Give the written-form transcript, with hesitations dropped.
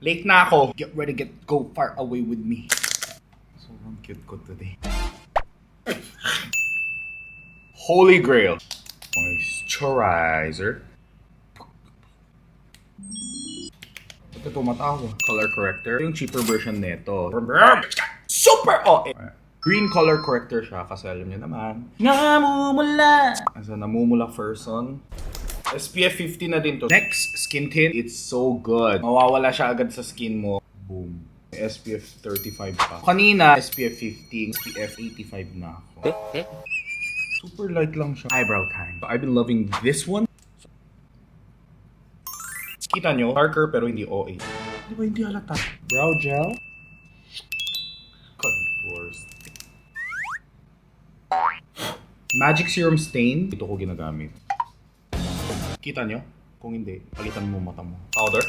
Late na ako. Get ready, go far away with me. Sobrang cute ko today. Holy Grail. Moisturizer. Ito tumatawa. Color corrector. Yung cheaper version nito. Super OA! Green color corrector siya kasi alam niyo naman. Namumula! As a namumula person. SPF50 na din to. Next, skin tint. It's so good. Mawawala siya agad sa skin mo. Boom. SPF35 pa. Kanina, SPF50, SPF85 na ako. Super light lang siya. Eyebrow time. I've been loving this one. Kita nyo, darker pero hindi OA. Di ba hindi halata? Brow gel. Contour stick. Magic Serum Stain. Ito ko ginagamit. Kita nyo? Kung hindi, palitan mo mata mo. Powder.